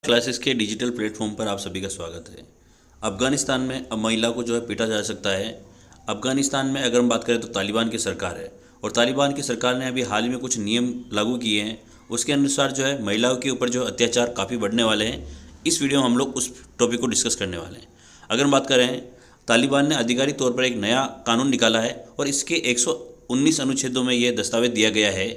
Classes के digital platform पर आप सभी का स्वागत है। अफ़गानिस्तान में अब महिला को जो है पीटा जा सकता है। अफ़गानिस्तान में अगर हम बात करें तो तालिबान की सरकार है और तालिबान की सरकार ने अभी हाल ही में कुछ नियम लागू किए हैं। उसके अनुसार जो है महिलाओं के ऊपर जो अत्याचार काफ़ी बढ़ने वाले हैं। इस वीडियो में हम लोग उस टॉपिक को डिस्कस करने वाले हैं। अगर हम बात करें, तालिबान ने आधिकारिक तौर पर एक नया कानून निकाला है और इसके 119 अनुच्छेदों में यह दस्तावेज दिया गया है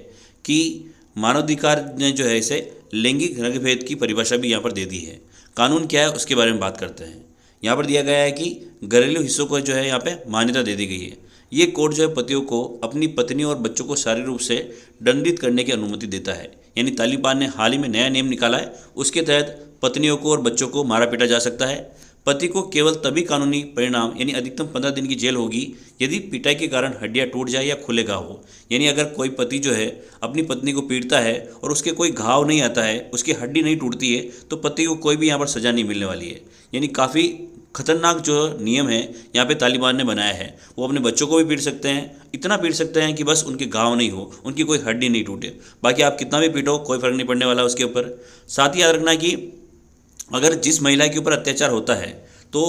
कि मानवाधिकार ने जो है इसे लैंगिक रंगभेद की परिभाषा भी यहाँ पर दे दी है। कानून क्या है उसके बारे में बात करते हैं। यहाँ पर दिया गया है कि घरेलू हिस्सों को जो है यहाँ पे मान्यता दे दी गई है। ये कोड जो है पतियों को अपनी पत्नी और बच्चों को शारीरिक रूप से दंडित करने की अनुमति देता है। यानी तालिबान ने हाल ही में नया नियम निकाला है, उसके तहत पत्नियों को और बच्चों को मारा पीटा जा सकता है। पति को केवल तभी कानूनी परिणाम यानी अधिकतम 15 दिन की जेल होगी यदि पिटाई के कारण हड्डियां टूट जाए या खुले घाव हो। यानी अगर कोई पति जो है अपनी पत्नी को पीटता है और उसके कोई घाव नहीं आता है, उसकी हड्डी नहीं टूटती है, तो पति को कोई भी यहाँ पर सज़ा नहीं मिलने वाली है। यानी काफ़ी खतरनाक जो नियम है यहाँ पे तालिबान ने बनाया है। वो अपने बच्चों को भी पीट सकते हैं, इतना पीट सकते हैं कि बस उनके घाव नहीं हो, उनकी कोई हड्डी नहीं टूटे। बाकी आप कितना भी पीटो कोई फ़र्क नहीं पड़ने वाला उसके ऊपर। साथ ही याद रखना कि अगर जिस महिला के ऊपर अत्याचार होता है तो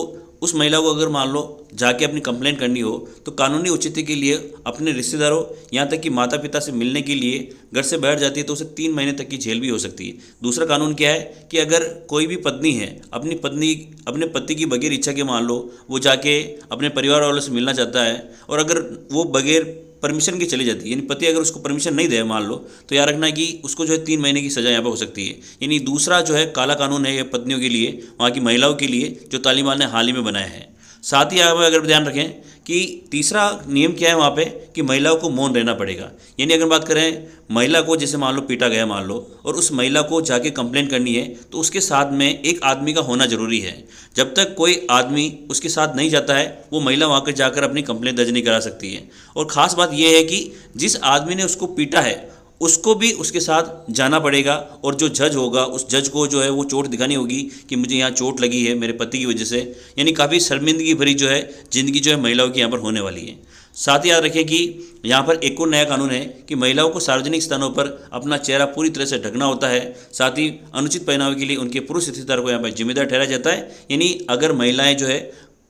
उस महिला को अगर मान लो जाके अपनी कंप्लेंट करनी हो तो कानूनी औचित्य के लिए अपने रिश्तेदारों यहाँ तक कि माता पिता से मिलने के लिए घर से बाहर जाती है तो उसे 3 महीने तक की जेल भी हो सकती है। दूसरा कानून क्या है कि अगर कोई भी पत्नी है अपने पति की बगैर इच्छा के मान लो वो जाके अपने परिवार वालों से मिलना चाहता है और अगर वो बगैर परमिशन की चली जाती है, यानी पति अगर उसको परमिशन नहीं दे मान लो, तो याद रखना कि उसको जो है 3 महीने की सज़ा यहाँ पर हो सकती है। यानी दूसरा जो है काला कानून है ये पत्नियों के लिए, वहाँ की महिलाओं के लिए, जो तालिबान ने हाल ही में बनाया है। साथ ही आप अगर ध्यान रखें कि तीसरा नियम क्या है वहाँ पे कि महिलाओं को मौन रहना पड़ेगा। यानी अगर बात करें महिला को जैसे मान लो पीटा गया मान लो और उस महिला को जाके कंप्लेंट करनी है तो उसके साथ में एक आदमी का होना ज़रूरी है। जब तक कोई आदमी उसके साथ नहीं जाता है वो महिला वहाँ पर जाकर अपनी कंप्लेंट दर्ज नहीं करा सकती है। और ख़ास बात यह है कि जिस आदमी ने उसको पीटा है उसको भी उसके साथ जाना पड़ेगा और जो जज होगा उस जज को जो है वो चोट दिखानी होगी कि मुझे यहाँ चोट लगी है मेरे पति की वजह से। यानी काफ़ी शर्मिंदगी भरी जो है ज़िंदगी जो है महिलाओं की यहाँ पर होने वाली है। साथ ही याद रखें कि यहाँ पर एक और नया कानून है कि महिलाओं को सार्वजनिक स्थानों पर अपना चेहरा पूरी तरह से ढकना होता है। साथ ही अनुचित पहनावे के लिए उनके पुरुष रिश्तेदार को यहाँ पर जिम्मेदार ठहराया जाता है। यानी अगर महिलाएँ जो है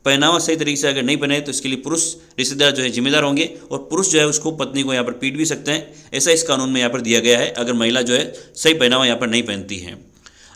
पहनावा सही तरीके से अगर नहीं पहने तो इसके लिए पुरुष रिश्तेदार जो है जिम्मेदार होंगे और पुरुष जो है उसको पत्नी को यहाँ पर पीट भी सकते हैं। ऐसा इस कानून में यहाँ पर दिया गया है अगर महिला जो है सही पहनावा यहाँ पर नहीं पहनती है।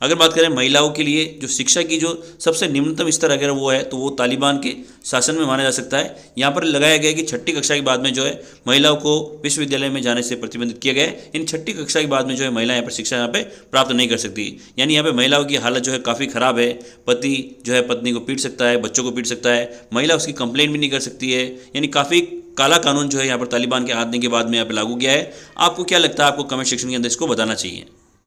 अगर बात करें महिलाओं के लिए जो शिक्षा की जो सबसे निम्नतम स्तर अगर वो है तो वो तालिबान के शासन में माना जा सकता है। यहाँ पर लगाया गया कि 6ठी कक्षा के बाद में जो है महिलाओं को विश्वविद्यालय में जाने से प्रतिबंधित किया गया है। इन 6ठी कक्षा के बाद में जो है महिला यहाँ पर शिक्षा यहाँ पे प्राप्त नहीं कर सकती। यानी यहाँ पे महिलाओं की हालत जो है काफ़ी ख़राब है। पति जो है पत्नी को पीट सकता है, बच्चों को पीट सकता है, महिला उसकी कंप्लेंट भी नहीं कर सकती है। यानी काफ़ी काला कानून जो है यहाँ पर तालिबान के आने के बाद में यहाँ पर लागू किया है। आपको क्या लगता है? आपको कमेंट सेक्शन के अंदर इसको बताना चाहिए।